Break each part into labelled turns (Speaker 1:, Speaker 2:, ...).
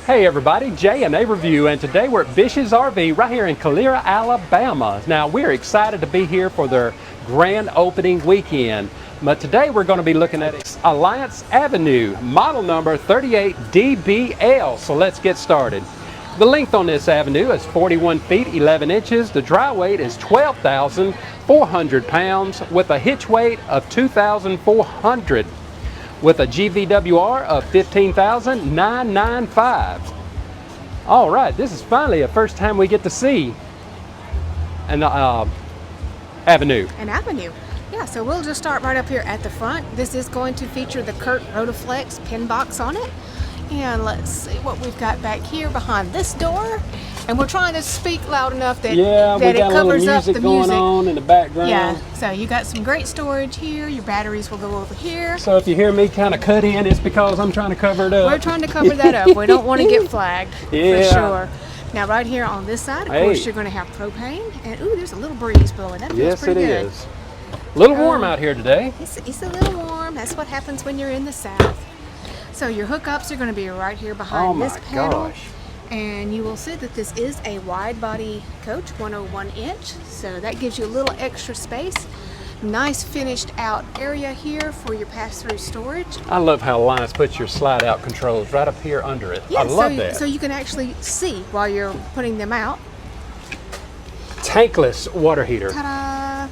Speaker 1: Hey everybody, Jay and A Review, and today we're at Bish's RV right here in Calera, Alabama. Now we're excited to be here for their grand opening weekend, but today we're going to be looking at Alliance Avenue, model number 38DBL. So let's get started. The length on this avenue is 41 feet 11 inches. The dry weight is 12,400 pounds with a hitch weight of 2,400. With a GVWR of 15,995. All right, this is finally the first time we get to see an avenue.
Speaker 2: An avenue. Yeah, so we'll just start right up here at the front. This is going to feature the Kurt Rotaflex pin box on it. And let's see what we've got back here behind this door. And we're trying to speak loud enough that, it covers up the music
Speaker 1: going on in the background.
Speaker 2: Yeah, so you got some great storage here. Your batteries will go over here.
Speaker 1: So if you hear me kind of cut in, it's because I'm trying to cover it up.
Speaker 2: We're trying to cover that up. We don't want to get flagged, for sure. Now right here on this side, of course, you're going to have propane. And ooh, there's a little breeze blowing. That feels pretty good.
Speaker 1: Yes, it is. A little warm out here today.
Speaker 2: It's a little warm. That's what happens when you're in the south. So your hookups are going to be right here behind this panel.
Speaker 1: Gosh.
Speaker 2: And you will see that this is a wide body coach, 101 inch. So that gives you a little extra space. Nice finished out area here for your pass-through storage.
Speaker 1: I love how Alliance puts your slide out controls right up here under it.
Speaker 2: Yeah,
Speaker 1: I love that.
Speaker 2: So you can actually see while you're putting them out.
Speaker 1: Tankless water heater.
Speaker 2: Ta-da!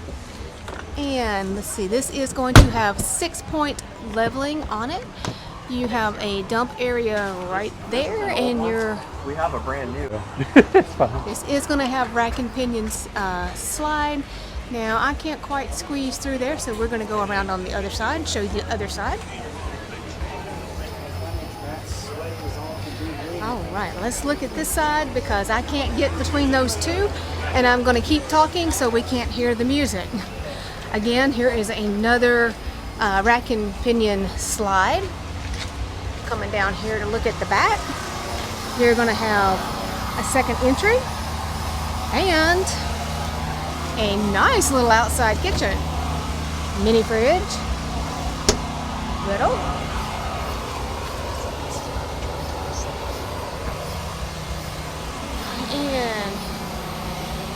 Speaker 2: And let's see, this is going to have 6-point leveling on it. You have a dump area right there, and
Speaker 3: we have a brand new.
Speaker 1: It's fine.
Speaker 2: This is going to have rack and pinion slide. Now I can't quite squeeze through there, so we're going to go around on the other side and show you the other side. All right, let's look at this side because I can't get between those two, and I'm going to keep talking so we can't hear the music. Again, here is another rack and pinion slide. Coming down here to look at the back, you're going to have a second entry and a nice little outside kitchen, mini fridge, little, and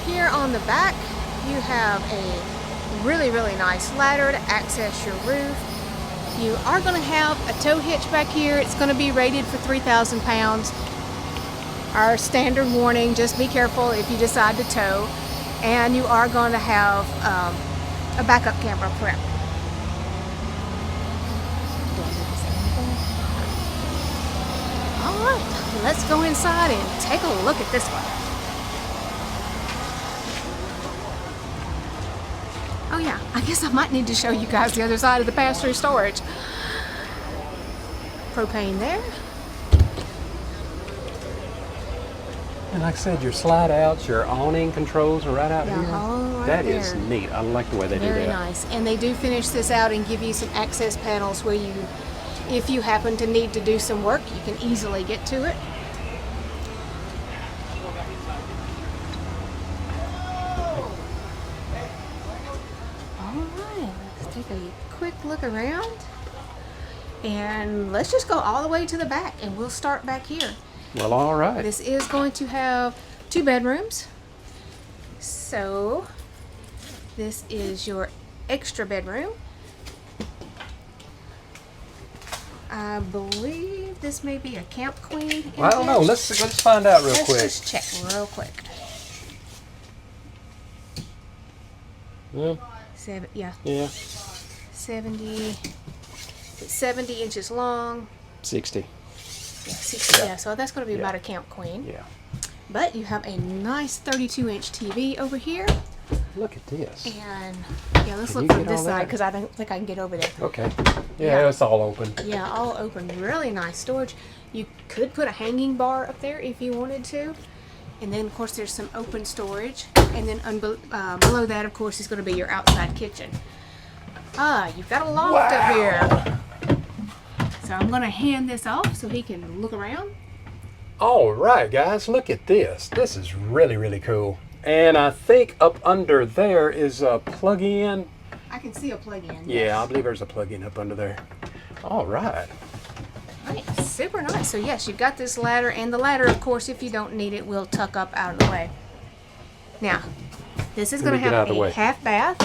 Speaker 2: here on the back you have a really nice ladder to access your roof. You are going to have a tow hitch back here. It's going to be rated for 3,000 pounds. Our standard warning, just be careful if you decide to tow. And you are going to have a backup camera prep. All right, let's go inside and take a look at this one. Oh yeah, I guess I might need to show you guys the other side of the pass-through storage. Propane there.
Speaker 1: And like I said, your slide outs, your awning controls are right out here.
Speaker 2: All right
Speaker 1: that
Speaker 2: there.
Speaker 1: is neat. I like the way they do that.
Speaker 2: Very nice. And they do finish this out and give you some access panels where you, if you happen to need to do some work, you can easily get to it. Take a quick look around and let's just go all the way to the back and we'll start back here.
Speaker 1: Well, all right.
Speaker 2: This is going to have 2 bedrooms. So this is your extra bedroom. I believe this may be a camp queen.
Speaker 1: Well, I don't know. Let's find out real quick.
Speaker 2: Let's just check real quick.
Speaker 1: Yeah.
Speaker 2: Yeah. 70 inches long.
Speaker 1: 60.
Speaker 2: Yeah, 60. Yeah, so that's going to be about a camp queen.
Speaker 1: Yeah.
Speaker 2: But you have a nice 32-inch TV over here.
Speaker 1: Look at this.
Speaker 2: And yeah, let's look from this side because I don't think I can get over there.
Speaker 1: Okay. Yeah, it's all open.
Speaker 2: Yeah, all open. Really nice storage. You could put a hanging bar up there if you wanted to. And then, of course, there's some open storage. And then below that, of course, is going to be your outside kitchen. You've got a loft up here. So I'm going to hand this off so he can look around.
Speaker 1: All right, guys, look at this. This is really cool. And I think up under there is a plug-in.
Speaker 2: I can see a plug-in.
Speaker 1: Yeah, I believe there's a plug-in up under there. All right.
Speaker 2: All right, super nice. So yes, you've got this ladder, and the ladder, of course, if you don't need it, will tuck up out of the way. Now, this is going to have a half bath.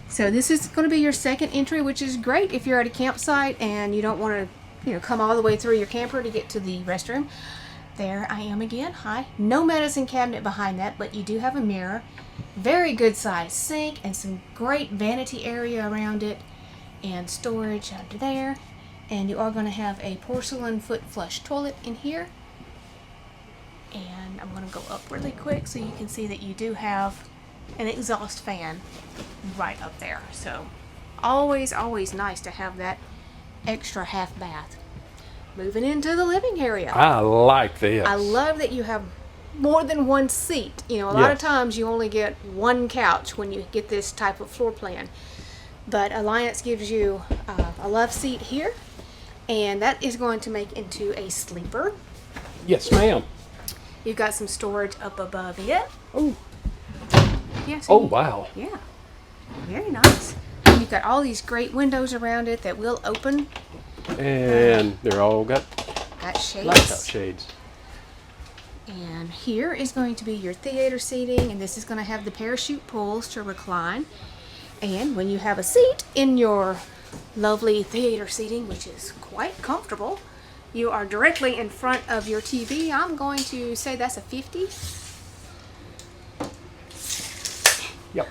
Speaker 2: So this is going to be your second entry, which is great if you're at a campsite and you don't want to, come all the way through your camper to get to the restroom. There I am again. Hi. No medicine cabinet behind that, but you do have a mirror. Very good size sink and some great vanity area around it, and storage under there. And you are going to have a porcelain foot flush toilet in here. And I'm going to go up really quick so you can see that you do have an exhaust fan right up there. So always nice to have that extra half bath. Moving into the living area.
Speaker 1: I like this.
Speaker 2: I love that you have more than one seat. A lot of times you only get one couch when you get this type of floor plan. But Alliance gives you a love seat here, and that is going to make into a sleeper.
Speaker 1: Yes, ma'am.
Speaker 2: You've got some storage up above it.
Speaker 1: Oh.
Speaker 2: Yeah,
Speaker 1: Oh, wow.
Speaker 2: Yeah. Very nice. And you've got all these great windows around it that will open.
Speaker 1: And they're all got
Speaker 2: shades.
Speaker 1: blackout shades.
Speaker 2: And here is going to be your theater seating, and this is going to have the parachute pulls to recline. And when you have a seat in your lovely theater seating, which is quite comfortable, you are directly in front of your TV. I'm going to say that's a 50.
Speaker 1: Yep.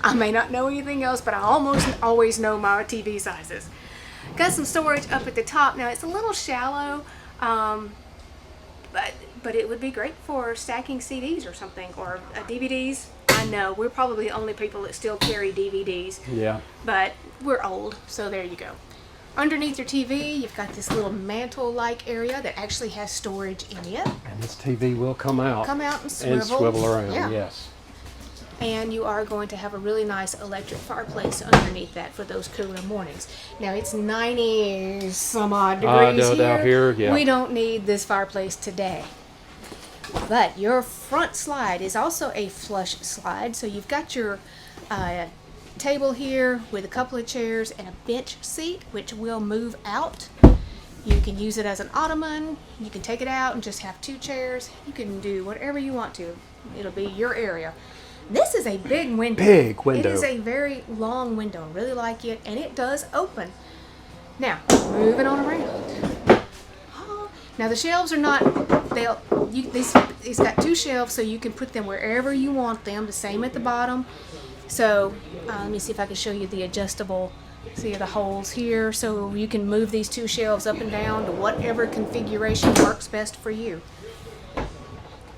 Speaker 2: I may not know anything else, but I almost always know my TV sizes. Got some storage up at the top. Now it's a little shallow, but it would be great for stacking CDs or something, or DVDs. I know we're probably the only people that still carry DVDs.
Speaker 1: Yeah.
Speaker 2: But we're old, so there you go. Underneath your TV, you've got this little mantle-like area that actually has storage in it.
Speaker 1: And this TV will come out.
Speaker 2: Come out and swivel.
Speaker 1: And swivel around,
Speaker 2: yeah.
Speaker 1: Yes.
Speaker 2: And you are going to have a really nice electric fireplace underneath that for those cooler mornings. Now it's 90 some odd degrees here.
Speaker 1: Yeah.
Speaker 2: We don't need this fireplace today. But your front slide is also a flush slide. So you've got your table here with a couple of chairs and a bench seat, which will move out. You can use it as an ottoman. You can take it out and just have two chairs. You can do whatever you want to. It'll be your area. This is a big window.
Speaker 1: Big window.
Speaker 2: It is a very long window. I really like it, and it does open. Now, moving on around. Now the shelves are not. It's got two shelves, so you can put them wherever you want them. The same at the bottom. So let me see if I can show you the adjustable. See the holes here, so you can move these two shelves up and down to whatever configuration works best for you.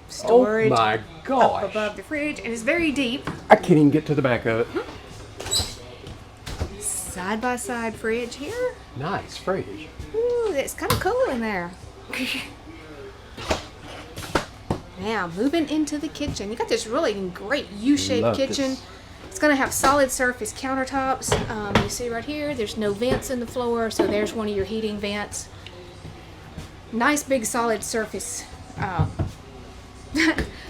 Speaker 2: Storage
Speaker 1: oh my gosh.
Speaker 2: up above the fridge, and it's very deep.
Speaker 1: I can't even get to the back of it.
Speaker 2: Side by side fridge here.
Speaker 1: Nice fridge.
Speaker 2: Ooh, it's kind of cool in there. Now moving into the kitchen, you got this really great U-shaped kitchen.
Speaker 1: This.
Speaker 2: It's going to have solid surface countertops. You see right here, there's no vents in the floor, so there's one of your heating vents. Nice big solid surface.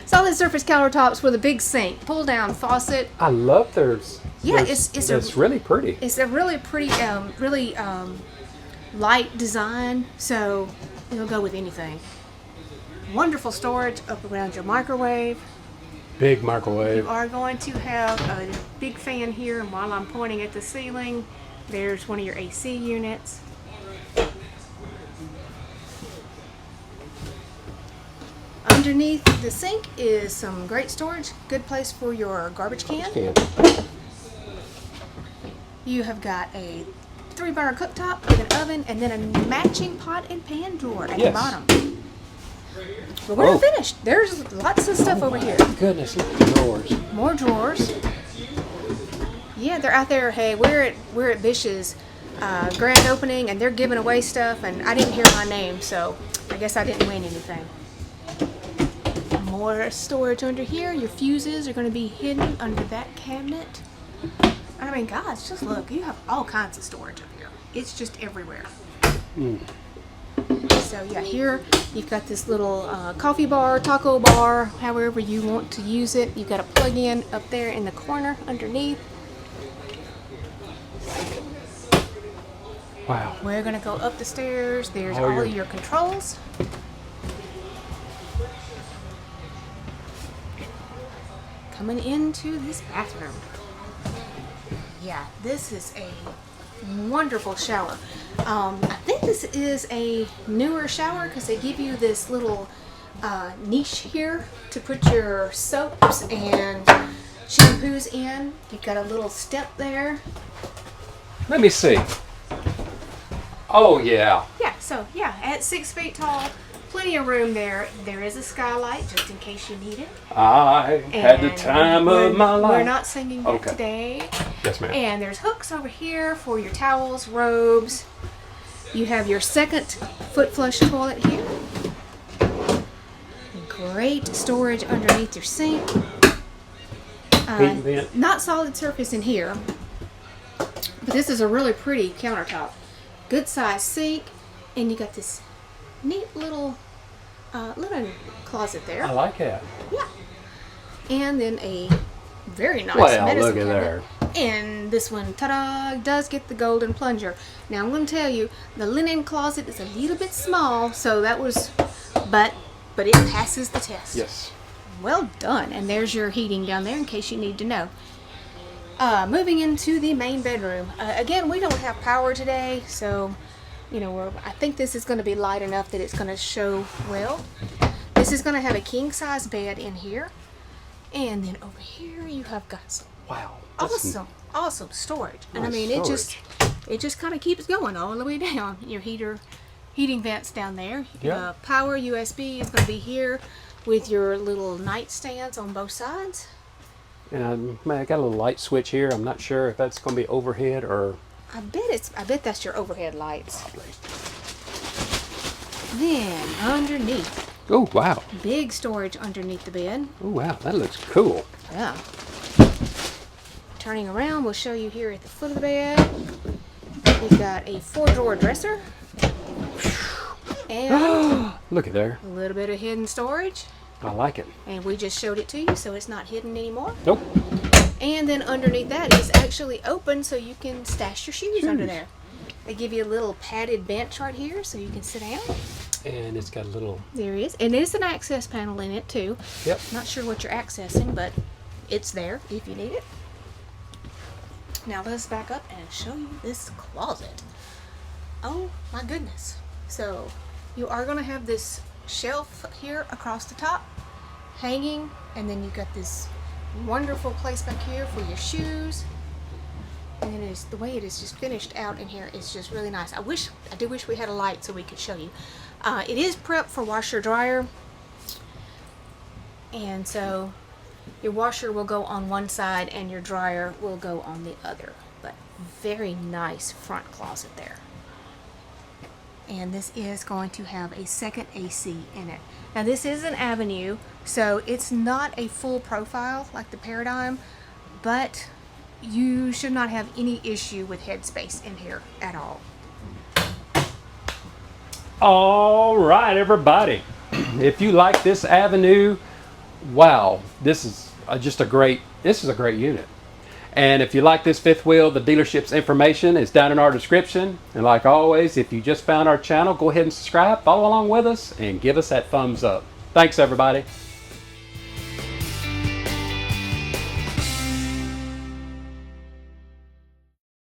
Speaker 2: Solid surface countertops with a big sink, pull down faucet.
Speaker 1: I love theirs.
Speaker 2: Yeah, it's
Speaker 1: really pretty.
Speaker 2: It's a really pretty, really light design, so it'll go with anything. Wonderful storage up around your microwave.
Speaker 1: Big microwave.
Speaker 2: You are going to have a big fan here, and while I'm pointing at the ceiling, there's one of your AC units. Underneath the sink is some great storage. Good place for your garbage can. You have got a 3-burner cooktop with an oven, and then a matching pot and pan drawer at the bottom. But we're not finished. There's lots of stuff over here.
Speaker 1: Goodness, look at the drawers.
Speaker 2: More drawers. Yeah, they're out there. Hey, we're at Bish's grand opening, and they're giving away stuff, and I didn't hear my name, so I guess I didn't win anything. More storage under here. Your fuses are going to be hidden under that cabinet. I mean, guys, just look. You have all kinds of storage up here. It's just everywhere. So yeah, here you've got this little coffee bar, taco bar, however you want to use it. You've got a plug-in up there in the corner underneath.
Speaker 1: Wow.
Speaker 2: We're gonna go up the stairs. There's
Speaker 1: Oh,
Speaker 2: all of your controls. Coming into this bathroom. Yeah, this is a wonderful shower. I think this is a newer shower because they give you this little niche here to put your soaps and shampoos in. You've got a little step there.
Speaker 1: Let me see. Oh, yeah.
Speaker 2: Yeah, so yeah, at 6 feet tall, plenty of room there. There is a skylight just in case you need it.
Speaker 1: I had the
Speaker 2: And
Speaker 1: time of my life.
Speaker 2: We're not singing that
Speaker 1: Okay.
Speaker 2: today.
Speaker 1: Yes, ma'am.
Speaker 2: And there's hooks over here for your towels, robes. You have your second foot flush toilet here. Great storage underneath your sink.
Speaker 1: Heat vent.
Speaker 2: Not solid surface in here, but this is a really pretty countertop. Good size sink, and you got this neat little linen closet there.
Speaker 1: I like that.
Speaker 2: Yeah. And then a very nice
Speaker 1: Well,
Speaker 2: medicine
Speaker 1: look at
Speaker 2: cabinet.
Speaker 1: there.
Speaker 2: And this one, ta-da, does get the golden plunger. Now I'm going to tell you, the linen closet is a little bit small, so that was, but it passes the test.
Speaker 1: Yes.
Speaker 2: Well done. And there's your heating down there in case you need to know. Moving into the main bedroom. Again, we don't have power today, so you know, I think this is going to be light enough that it's going to show well. This is going to have a king size bed in here, and then over here you have got some
Speaker 1: Wow.
Speaker 2: awesome storage. And I
Speaker 1: Nice
Speaker 2: mean,
Speaker 1: storage.
Speaker 2: it just kind of keeps going all the way down. Your heating vents down there.
Speaker 1: Yeah.
Speaker 2: Power USB is going to be here with your little nightstands on both sides.
Speaker 1: And I got a little light switch here. I'm not sure if that's going to be overhead or.
Speaker 2: I bet that's your overhead lights. Then underneath,
Speaker 1: Oh, wow.
Speaker 2: big storage underneath the bed.
Speaker 1: Oh, wow. That looks cool.
Speaker 2: Yeah. Turning around, we'll show you here at the foot of the bed. We've got a 4-drawer dresser. And
Speaker 1: Look at there.
Speaker 2: a little bit of hidden storage.
Speaker 1: I like it.
Speaker 2: And we just showed it to you, so it's not hidden anymore.
Speaker 1: Nope.
Speaker 2: And then underneath that is actually open, so you can stash your shoes under there. They give you a little padded bench right here, so you can sit down.
Speaker 1: And it's got a little.
Speaker 2: There it is. And there's an access panel in it, too.
Speaker 1: Yep.
Speaker 2: Not sure what you're accessing, but it's there if you need it. Now let's back up and show you this closet. Oh my goodness. So you are going to have this shelf here across the top hanging, and then you've got this wonderful place back here for your shoes. And it is, the way it is just finished out in here is just really nice. I do wish we had a light so we could show you. It is prepped for washer dryer, and so your washer will go on one side and your dryer will go on the other. But very nice front closet there. And this is going to have a second AC in it. Now this is an Avenue, so it's not a full profile like the Paradigm, but you should not have any issue with headspace in here at all.
Speaker 1: All right, everybody. If you like this Avenue, wow, this is just a great unit. And if you like this fifth wheel, the dealership's information is down in our description. And like always, if you just found our channel, go ahead and subscribe, follow along with us, and give us that thumbs up. Thanks, everybody.